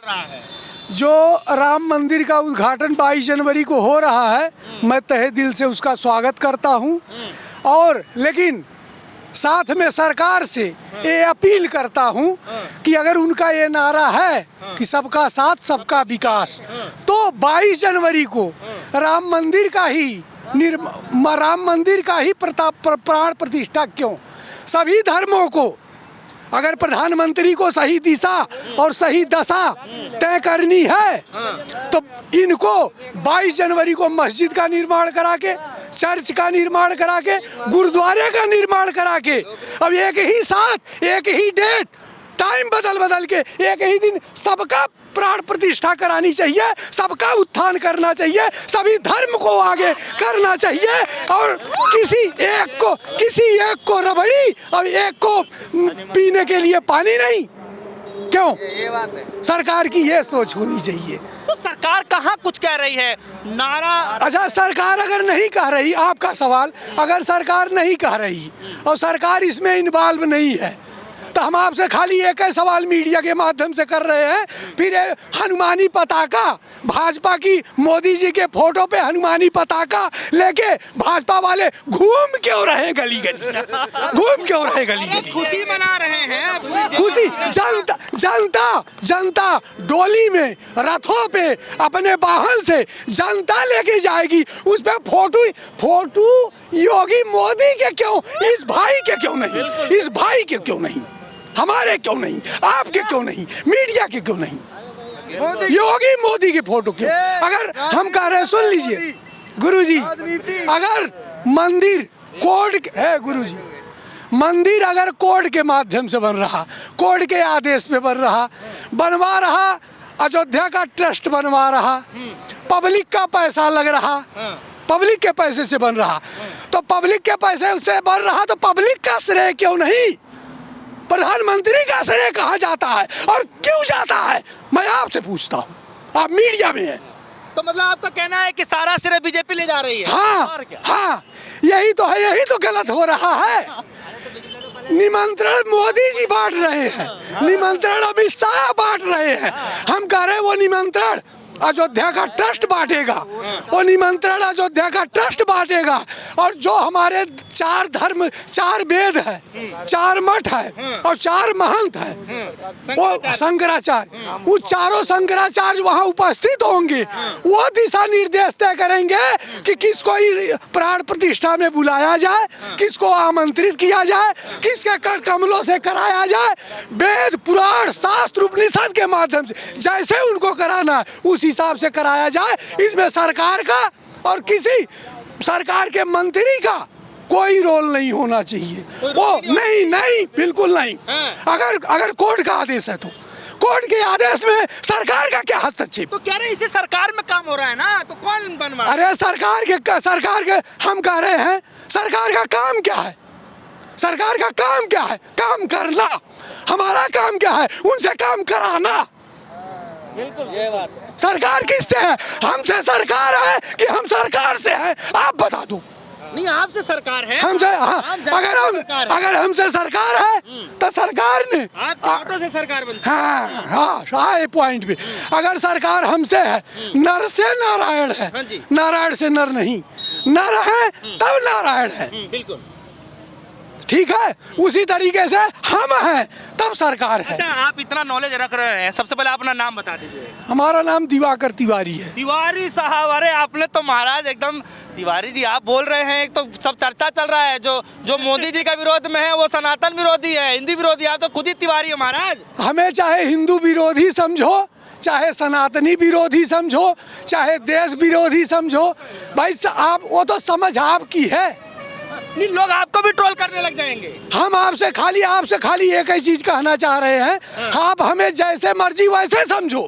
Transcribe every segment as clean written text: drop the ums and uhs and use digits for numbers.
रहा है। जो राम मंदिर का उद्घाटन 22 जनवरी को हो रहा है, मैं तहे दिल से उसका स्वागत करता हूं। और लेकिन साथ में सरकार से ये अपील करता हूं कि अगर उनका ये नारा है कि सबका साथ सबका विकास, तो 22 जनवरी को राम मंदिर का ही प्राण प्रतिष्ठा क्यों? सभी धर्मों को अगर प्रधानमंत्री को सही दिशा और सही दशा तय करनी है तो इनको 22 जनवरी को मस्जिद का निर्माण करा के, चर्च का निर्माण करा के, गुरुद्वारे का निर्माण करा के, अब एक ही साथ एक ही डेट टाइम बदल के एक ही दिन सबका प्राण प्रतिष्ठा करानी चाहिए, सबका उत्थान करना चाहिए, सभी धर्म को आगे करना चाहिए। और किसी एक को रबड़ी और एक को पीने के लिए पानी नहीं। क्यों? ये बात है। सरकार की ये सोच होनी चाहिए। तो सरकार कहाँ कुछ कह रही है? नारा अच्छा, सरकार अगर नहीं कह रही, आपका सवाल, अगर सरकार नहीं कह रही और सरकार इसमें इन्वॉल्व नहीं है तो हम आपसे खाली एक ही सवाल मीडिया के माध्यम से कर रहे हैं। फिर हनुमानी पताका, भाजपा की मोदी जी के फोटो पे हनुमानी पताका लेके भाजपा वाले घूम क्यों रहे गली गली? घूम क्यों रहे गली गली? खुशी मना रहे हैं। खुशी जनता डोली में, रथों पे, अपने वाहन से जनता लेके जाएगी। उस पे फोटो योगी मोदी के क्यों? इस भाई के क्यों नहीं? इस भाई के क्यों नहीं? हमारे क्यों नहीं? आपके क्यों नहीं? मीडिया के क्यों नहीं? योगी मोदी की फोटो क्यों? अगर हम कह रहे हैं, सुन लीजिए गुरुजी, अगर मंदिर कोर्ट है, गुरुजी मंदिर अगर कोर्ट के माध्यम से बन रहा, कोर्ट के आदेश पे बनवा रहा, अयोध्या का ट्रस्ट बनवा रहा, पब्लिक का पैसा लग रहा, पब्लिक के पैसे से बन रहा, तो पब्लिक के पैसे से बन रहा तो पब्लिक का श्रेय क्यों नहीं? प्रधानमंत्री का श्रेय कहाँ जाता है और क्यों जाता है? मैं आपसे पूछता हूँ, आप मीडिया में हैं। तो मतलब आपका कहना है कि सारा श्रेय बीजेपी ले जा रही है? हाँ, यही तो है, यही तो गलत हो रहा है। निमंत्रण मोदी जी बांट रहे हैं, निमंत्रण अमित शाह बांट रहे हैं। हम कह रहे हैं वो निमंत्रण अयोध्या का ट्रस्ट बांटेगा, वो निमंत्रण अयोध्या का ट्रस्ट बांटेगा। और जो हमारे 4 धर्म, 4 वेद है, 4 मठ है और 4 महंत है, वो शंकराचार्य, वो चारों शंकराचार्य वहाँ उपस्थित होंगे। वो दिशा निर्देश तय करेंगे कि किसको प्राण प्रतिष्ठा में बुलाया जाए, किसको आमंत्रित किया जाए, किसके कर कमलों से कराया जाए। वेद पुराण शास्त्र उपनिषद के माध्यम से जैसे उनको कराना है उस हिसाब से कराया जाए। इसमें सरकार का और किसी सरकार के मंत्री का कोई रोल नहीं होना चाहिए। वो नहीं, बिल्कुल नहीं। अगर कोर्ट का आदेश है तो कोर्ट के आदेश में सरकार का क्या हस्तक्षेप? तो कह रहे इसी सरकार में काम हो रहा है ना, तो कौन बनवा? अरे सरकार के हम कह रहे हैं, सरकार का काम क्या है? सरकार का काम क्या है? काम करना। हमारा काम क्या है? उनसे काम कराना। बिल्कुल, ये बात। सरकार किससे है? हमसे सरकार है कि हम सरकार से हैं? आप बता दो। नहीं, आपसे सरकार है। हमसे, हाँ, अगर हमसे सरकार है तो सरकार ने आप से सरकार बनती है। हाँ, पॉइंट पे अगर सरकार हमसे है, नर से नारायण है, नारायण से नर नहीं, नर है तब नारायण है। बिल्कुल ठीक है, उसी तरीके से हम हैं तब सरकार है। अच्छा, आप इतना नॉलेज रख रहे हैं, सबसे पहले अपना नाम बता दीजिए। हमारा नाम दिवाकर तिवारी है। तिवारी साहब, अरे आपने तो महाराज एकदम, तिवारी जी आप बोल रहे हैं, एक तो सब चर्चा चल रहा है जो मोदी जी का विरोध में है वो सनातन विरोधी है, हिंदी विरोधी है, तो खुद ही तिवारी है महाराज। हमें चाहे हिंदू विरोधी समझो, चाहे सनातनी विरोधी समझो, चाहे देश विरोधी समझो, भाई आप वो तो समझ आपकी है। नहीं, लोग आपको भी ट्रोल करने लग जाएंगे। हम आपसे खाली एक ही चीज कहना चाह रहे हैं, आप हमें जैसे मर्जी वैसे समझो।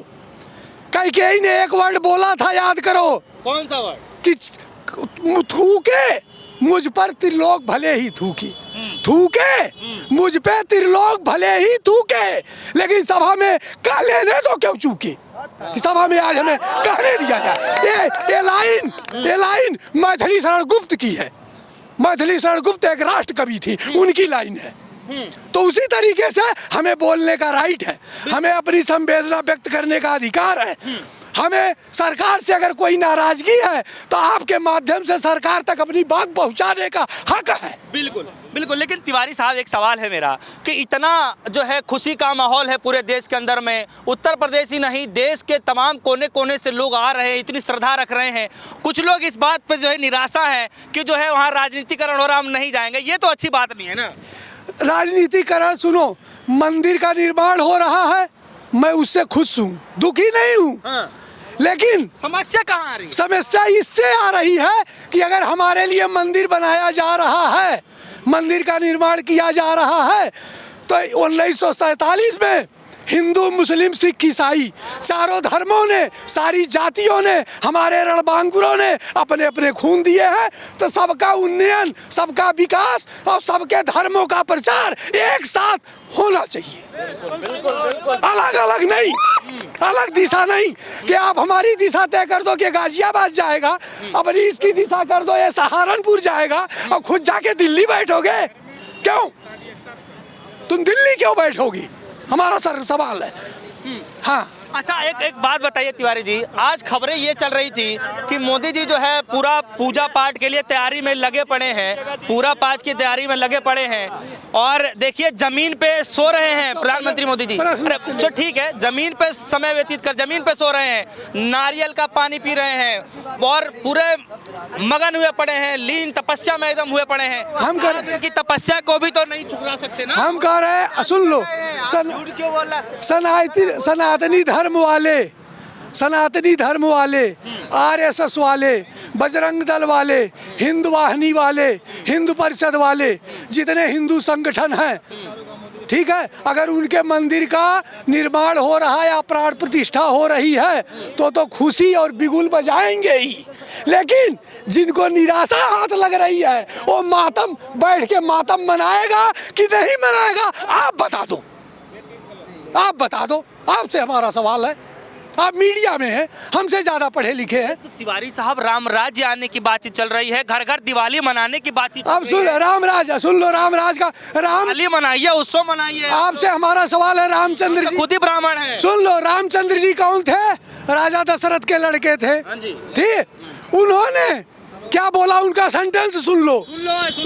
कैकेयी ने एक वर्ड बोला था, याद करो। कौन सा वर्ड? कि थूके मुझ पर त्रिलोक भले ही थूके, थूके मुझ पे त्रिलोक भले ही थूके, लेकिन सभा में कह लेने तो क्यों चूके कि सभा में आज हमें कहने दिया जाए। ये लाइन मैथिली शरण गुप्त की है। मैथिली शरण गुप्त एक राष्ट्र कवि थी, उनकी लाइन है। तो उसी तरीके से हमें बोलने का राइट है, हमें अपनी संवेदना व्यक्त करने का अधिकार है। हमें सरकार से अगर कोई नाराजगी है तो आपके माध्यम से सरकार तक अपनी बात पहुंचाने का हक है। बिल्कुल बिल्कुल। लेकिन तिवारी साहब, एक सवाल है मेरा कि इतना जो है खुशी का माहौल है पूरे देश के अंदर में, उत्तर प्रदेश ही नहीं देश के तमाम कोने कोने से लोग आ रहे हैं, इतनी श्रद्धा रख रहे हैं। कुछ लोग इस बात पर जो है निराशा है कि जो है वहाँ राजनीतिकरण हो रहा, हम नहीं जाएंगे। ये तो अच्छी बात नहीं है ना। राजनीतिकरण, सुनो, मंदिर का निर्माण हो रहा है, मैं उससे खुश हूँ, दुखी नहीं हूँ। हाँ। लेकिन समस्या कहाँ आ रही है? समस्या इससे आ रही है कि अगर हमारे लिए मंदिर बनाया जा रहा है, मंदिर का निर्माण किया जा रहा है, तो 1947 में हिंदू, मुस्लिम, सिख, ईसाई चारों धर्मों ने, सारी जातियों ने, हमारे रणबांकुरों ने अपने अपने खून दिए हैं। तो सबका उन्नयन, सबका विकास और सबके धर्मों का प्रचार एक साथ होना चाहिए, अलग अलग नहीं, अलग दिशा नहीं कि आप हमारी दिशा तय कर दो कि गाजियाबाद जाएगा, अपनी इसकी दिशा कर दो ये सहारनपुर जाएगा और खुद जाके दिल्ली बैठोगे। क्यों तुम दिल्ली क्यों बैठोगी, हमारा सवाल है। हाँ, अच्छा, एक बात बताइए तिवारी जी, आज खबरें ये चल रही थी कि मोदी जी जो है पूरा पूजा पाठ के लिए तैयारी में लगे पड़े हैं, पूरा पाठ की तैयारी में लगे पड़े हैं, और देखिए जमीन पे सो रहे हैं प्रधानमंत्री मोदी जी। तो ठीक है, जमीन पे समय व्यतीत कर जमीन पे सो रहे हैं, नारियल का पानी पी रहे हैं और पूरे मगन हुए पड़े हैं, लीन तपस्या में एकदम हुए पड़े हैं। हम कर इनकी तपस्या को भी तो नहीं ठुकरा सकते ना। हम कह रहे हैं, सुन लो, क्यों बोला? सनातनी धर्म वाले, आरएसएस वाले, बजरंग दल वाले, हिंदू वाहिनी वाले, हिंदू परिषद वाले, जितने हिंदू संगठन हैं, ठीक है, अगर उनके मंदिर का निर्माण हो रहा है या प्राण प्रतिष्ठा हो रही है तो खुशी और बिगुल बजाएंगे ही। लेकिन जिनको निराशा हाथ लग रही है वो मातम बैठ के मातम मनाएगा कि नहीं मनाएगा, आप बता दो, आप बता दो। आपसे हमारा सवाल है, आप मीडिया में हैं, हमसे ज्यादा पढ़े लिखे हैं। तो तिवारी साहब, राम राज्य आने की बातचीत चल रही है, घर घर दिवाली मनाने की बातचीत। अब सुन, राम राज, सुन लो, राम राज का दिवाली मनाइए, उत्सव मनाइए। आपसे हमारा सवाल है, रामचंद्र जी खुद ही ब्राह्मण है। सुन लो, रामचंद्र जी कौन थे? राजा दशरथ के लड़के थे। ठीक, उन्होंने क्या बोला, उनका सेंटेंस सुन लो,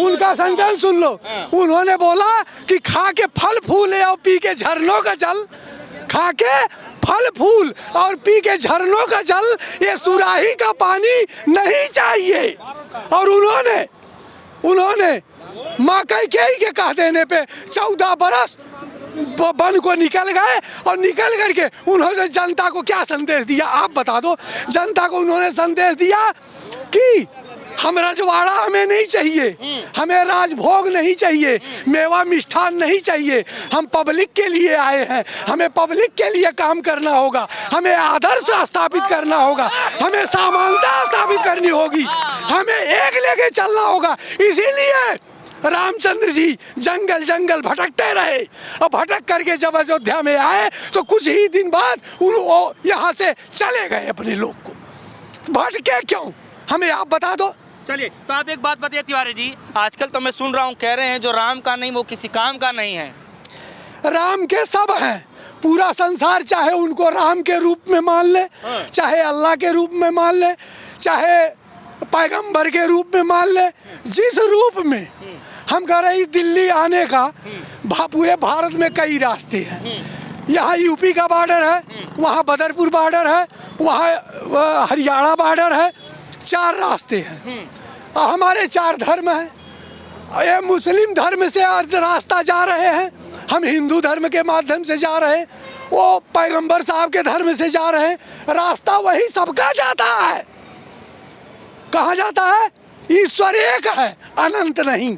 उनका सेंटेंस सुन लो। उन्होंने बोला कि खा के फल फूल और पी के झरनों का जल, खा के फल फूल और पी के झरनों का जल, ये सुराही का पानी नहीं चाहिए। और उन्होंने माँ कैकेयी के कह देने पे 14 बरस वन को निकल गए और निकल करके उन्होंने जनता को क्या संदेश दिया, आप बता दो। जनता को उन्होंने संदेश दिया कि हम रजवाड़ा हमें नहीं चाहिए, हमें राजभोग नहीं चाहिए, मेवा मिष्ठान नहीं चाहिए, हम पब्लिक के लिए आए हैं, हमें पब्लिक के लिए काम करना होगा, हमें आदर्श स्थापित करना होगा, हमें समानता स्थापित करनी होगी, हमें एक लेके चलना होगा। इसीलिए रामचंद्र जी जंगल जंगल भटकते रहे और भटक करके जब अयोध्या में आए तो कुछ ही दिन बाद वो यहाँ से चले गए अपने लोग को। भटके क्यों, हमें आप बता दो। चलिए, तो आप एक बात बताइए तिवारी जी, आजकल तो मैं सुन रहा हूँ कह रहे हैं जो राम का नहीं वो किसी काम का नहीं है। राम के सब हैं, पूरा संसार चाहे उनको राम के रूप में मान ले, चाहे अल्लाह के रूप में मान ले, चाहे पैगंबर के रूप में मान ले, जिस रूप में। हम कह रहे हैं दिल्ली आने का पूरे भारत में कई रास्ते हैं। यहाँ यूपी का बॉर्डर है, वहाँ बदरपुर बॉर्डर है, वहाँ हरियाणा बॉर्डर है, 4 रास्ते हैं। और हमारे 4 धर्म हैं। ये मुस्लिम धर्म से रास्ता जा रहे हैं, हम हिंदू धर्म के माध्यम से जा रहे हैं, वो पैगंबर साहब के धर्म से जा रहे हैं। रास्ता वही सबका जाता है। कहाँ जाता है? ईश्वर एक है, अनंत नहीं।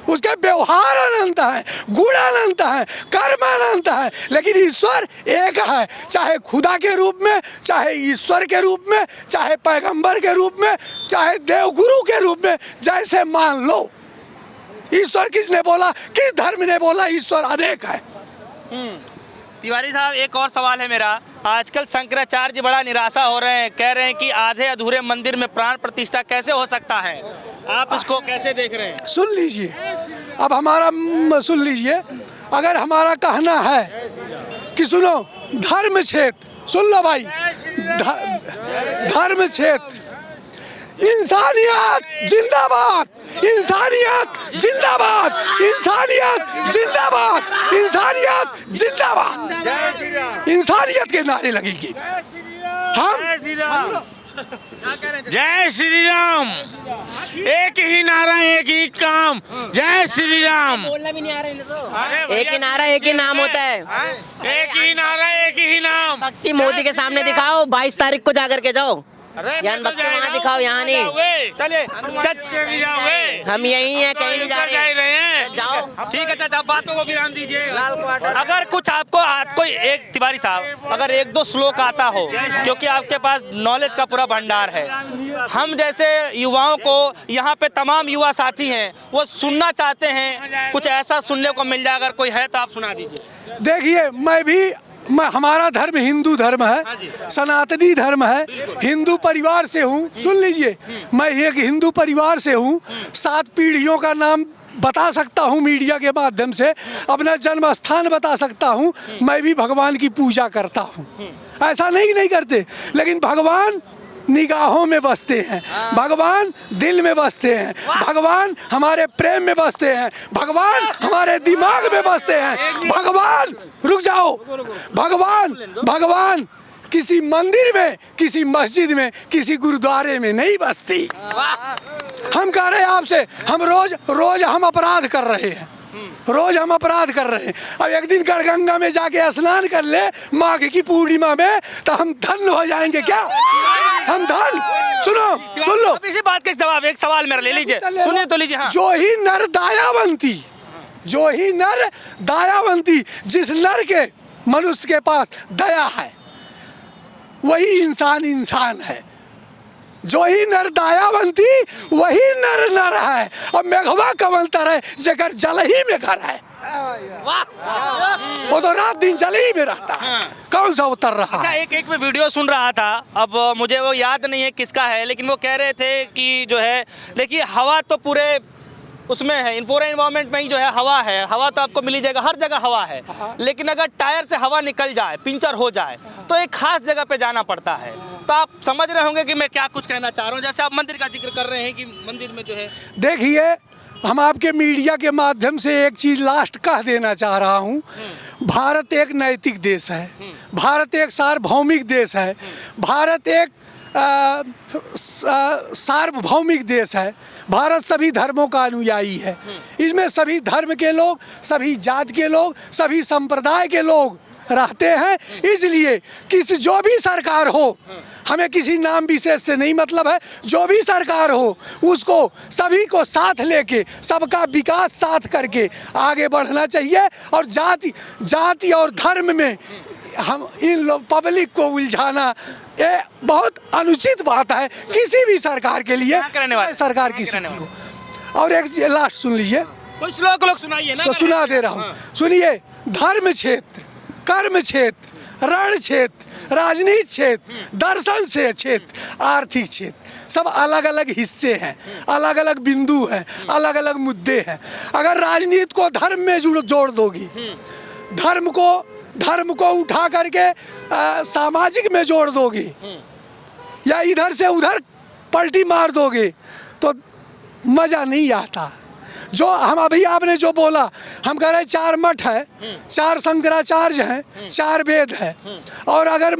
उसके व्यवहार अनंत है, गुण अनंत है, कर्म अनंत है, लेकिन ईश्वर एक है। चाहे खुदा के रूप में, चाहे ईश्वर के रूप में, चाहे पैगंबर के रूप में, चाहे देवगुरु के रूप में, जैसे मान लो। ईश्वर किसने बोला, किस धर्म ने बोला ईश्वर अनेक है? तिवारी साहब, एक और सवाल है मेरा। आजकल शंकराचार्य बड़ा निराशा हो रहे हैं, कह रहे हैं कि आधे अधूरे मंदिर में प्राण प्रतिष्ठा कैसे हो सकता है, आप इसको कैसे देख रहे हैं? सुन लीजिए, अब हमारा सुन लीजिए, अगर हमारा कहना है कि सुनो धर्म क्षेत्र, सुन लो भाई, धर्म क्षेत्र, इंसानियत जिंदाबाद, इंसानियत जिंदाबाद, इंसानियत जिंदाबाद, इंसानियत जिंदाबाद, इंसानियत के नारे लगेंगे। हम जय श्री राम, एक ही नारा एक ही काम, जय श्री राम। बोलना भी नहीं आ रहा इन्हें तो। एक ही नारा एक ही नाम होता है। एक ही नारा एक ही नाम। भक्ति मोदी के सामने दिखाओ, 22 तारीख को जाकर के जाओ। यहाँ भक्ति वहाँ दिखाओ, यहाँ नहीं। चलिए हम यही हैं, कहीं नहीं जा रहे हैं। जाओ। ठीक है चाचा, बातों को विराम दीजिए। अगर कुछ आपको कोई एक तिवारी साहब अगर एक दो श्लोक आता हो, क्योंकि आपके पास नॉलेज का पूरा भंडार है, हम जैसे युवाओं को यहाँ पे तमाम युवा साथी हैं वो सुनना चाहते हैं, कुछ ऐसा सुनने को मिल जाए, अगर कोई है तो आप सुना दीजिए। देखिए, मैं हमारा धर्म हिंदू धर्म है, सनातनी धर्म है, हिंदू परिवार से हूँ। सुन लीजिए, मैं एक हिंदू परिवार से हूँ, 7 पीढ़ियों का नाम बता सकता हूँ मीडिया के माध्यम से, अपना जन्म स्थान बता सकता हूँ। मैं भी भगवान की पूजा करता हूँ, ऐसा नहीं करते, लेकिन भगवान निगाहों में बसते हैं, भगवान दिल में बसते हैं, भगवान हमारे प्रेम में बसते हैं, भगवान हमारे दिमाग में बसते हैं। भगवान, रुक जाओ, भगवान किसी मंदिर में, किसी मस्जिद में, किसी गुरुद्वारे में नहीं बसती। हम कह रहे हैं आपसे, हम रोज हम अपराध कर रहे हैं, रोज हम अपराध कर रहे हैं। अब एक दिन गढ़गंगा में जाके स्नान कर ले माघ की पूर्णिमा में, तो हम धन्य हो जाएंगे क्या? हम धन सुन लो इसी बात के जवाब एक सवाल मेरा ले लीजिए, सुनिए तो लीजिए। हाँ। जो ही नर दायावंती, जिस नर के मनुष्य के पास दया है, वही इंसान है। जो ही नर दायावंती, वही नर है। और मेघवा कमल तरह जेकर जल ही में घर है, वो तो रात दिन जल ही में रहता है। कौन सा उतर रहा है? एक मैं वीडियो सुन रहा था, अब मुझे वो याद नहीं है किसका है, लेकिन वो कह रहे थे कि जो है देखिए हवा तो पूरे उसमें है, इन पूरे इन्वायरमेंट में ही जो है हवा है, हवा तो आपको मिल ही जाएगा, हर जगह हवा है, लेकिन अगर टायर से हवा निकल जाए, पंचर हो जाए, तो एक खास जगह पे जाना पड़ता है। तो आप समझ रहे होंगे कि मैं क्या कुछ कहना चाह रहा हूँ, जैसे आप मंदिर का जिक्र कर रहे हैं कि मंदिर में जो है। देखिए, हम आपके मीडिया के माध्यम से एक चीज लास्ट कह देना चाह रहा हूँ। भारत एक नैतिक देश है, भारत एक सार्वभौमिक देश है, भारत एक सार्वभौमिक देश है। भारत सभी धर्मों का अनुयायी है, इसमें सभी धर्म के लोग, सभी जात के लोग, सभी संप्रदाय के लोग रहते हैं। इसलिए जो भी सरकार हो, हमें किसी नाम विशेष से नहीं मतलब है, जो भी सरकार हो उसको सभी को साथ लेके, सबका विकास साथ करके आगे बढ़ना चाहिए। और जाति और धर्म में हम इन लोग पब्लिक को उलझाना ये बहुत अनुचित बात है किसी भी सरकार के लिए, सरकार किसी की हो। और एक लास्ट सुन लीजिए, कोई श्लोक सुनाइए ना। तो सुना दे रहा हूँ, सुनिए। धर्म क्षेत्र, कर्म क्षेत्र, रण क्षेत्र, राजनीति क्षेत्र, दर्शन से क्षेत्र, आर्थिक क्षेत्र, सब अलग अलग हिस्से हैं, अलग अलग बिंदु हैं, अलग अलग मुद्दे हैं। अगर राजनीति को धर्म में जोड़ दोगी, धर्म को उठा करके सामाजिक में जोड़ दोगी, या इधर से उधर पलटी मार दोगे, तो मजा नहीं आता। जो हम अभी आपने जो बोला, हम कह रहे 4 मठ है, 4 शंकराचार्य हैं, 4 वेद है, और अगर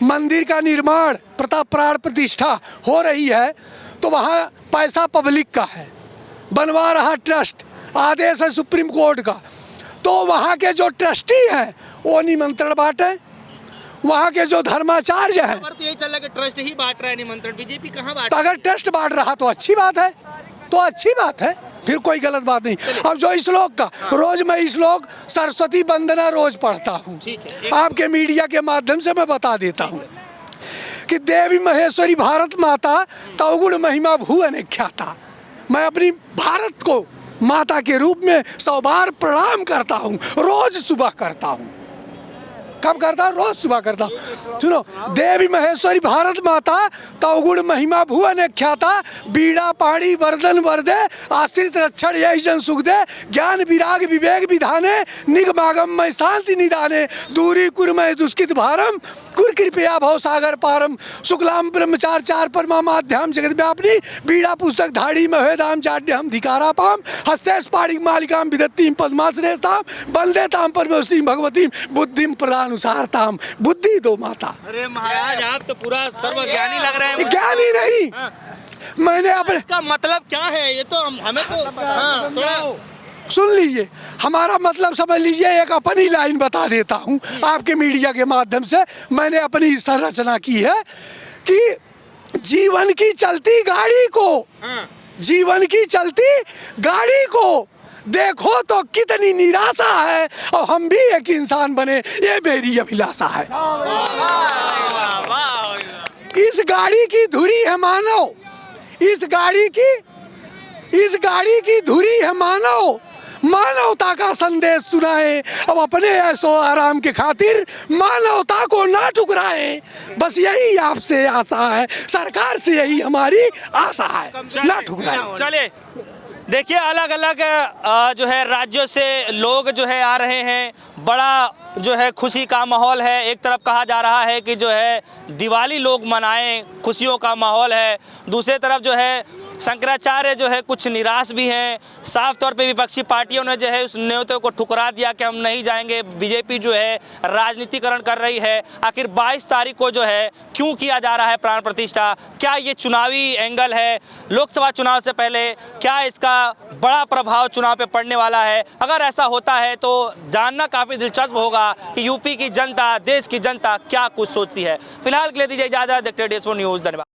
मंदिर का निर्माण प्राण प्रतिष्ठा हो रही है, तो वहाँ पैसा पब्लिक का है, बनवा रहा ट्रस्ट, आदेश है सुप्रीम कोर्ट का, तो वहाँ के जो ट्रस्टी हैं वो निमंत्रण बांटे, वहाँ के जो धर्माचार्य हैं, तो यही चल रहा है कि ट्रस्ट ही बांट रहा है निमंत्रण, बीजेपी कहाँ बांट। तो अगर ट्रस्ट बांट रहा तो अच्छी बात है, तो अच्छी बात है, फिर कोई गलत बात नहीं। अब जो श्लोक का रोज मैं श्लोक सरस्वती वंदना रोज पढ़ता हूँ, आपके मीडिया के माध्यम से मैं बता देता हूँ कि देवी महेश्वरी भारत माता तवगुण महिमा भुवन ख्याता। मैं अपनी भारत को माता के रूप में 100 बार प्रणाम करता हूँ, रोज सुबह करता हूँ। कब करता हूँ? रोज सुबह करता हूँ। सुनो, देवी महेश्वरी भारत माता तवगुण महिमा भुवन ख्याता, बीड़ा पाणी वर्धन वर्दे, आश्रित रक्षण यही जन सुख दे, ज्ञान विराग विवेक विधाने, निगमागम मय शांति निदाने, दूरी कुरमय दुष्कृत भारम, कुर कृपया भव सागर पारम, शुक्लाम ब्रह्मचार चार परमा माध्याम जगत व्यापनी, बीड़ा पुस्तक धाड़ी महेदाम जाड्यम धिकारा पाम, हस्ते स्पाड़िक मालिकाम विदत्तीम पद्माश्रेष्ठाम, वंदे ताम परमेश्वरी भगवतीम बुद्धिम प्रदानुसारताम, बुद्धि दो माता। अरे महाराज आप तो पूरा सर्वज्ञानी लग रहे हैं। ज्ञानी नहीं, मैंने अपने इसका मतलब क्या है ये तो हमें तो थोड़ा सुन लीजिए, हमारा मतलब समझ लीजिए। एक अपनी लाइन बता देता हूँ आपके मीडिया के माध्यम से। मैंने अपनी संरचना की है कि जीवन की चलती गाड़ी को, जीवन की चलती गाड़ी को देखो तो कितनी निराशा है, और हम भी एक इंसान बने ये मेरी अभिलाषा है। इस गाड़ी की धुरी है मानव, इस गाड़ी की धुरी है मानव, मानवता का संदेश सुनाए, अब अपने ऐसो आराम के खातिर मानवता को ना टुकराए। बस यही आपसे आशा है, सरकार से यही हमारी आशा है, ना टुकराए। चले देखिए, अलग अलग जो है राज्यों से लोग जो है आ रहे हैं, बड़ा जो है खुशी का माहौल है। एक तरफ कहा जा रहा है कि जो है दिवाली लोग मनाएं, खुशियों का माहौल है। दूसरी तरफ जो है शंकराचार्य जो है कुछ निराश भी हैं। साफ तौर पे विपक्षी पार्टियों ने जो है उस न्योते को ठुकरा दिया कि हम नहीं जाएंगे। बीजेपी जो है राजनीतिकरण कर रही है। आखिर 22 तारीख को जो है क्यों किया जा रहा है प्राण प्रतिष्ठा? क्या ये चुनावी एंगल है? लोकसभा चुनाव से पहले क्या इसका बड़ा प्रभाव चुनाव पे पड़ने वाला है? अगर ऐसा होता है तो जानना काफ़ी दिलचस्प होगा कि यूपी की जनता, देश की जनता क्या कुछ सोचती है। फिलहाल के लिए दीजिए इजाज़त, देखते रहिए DS4 न्यूज़। धन्यवाद।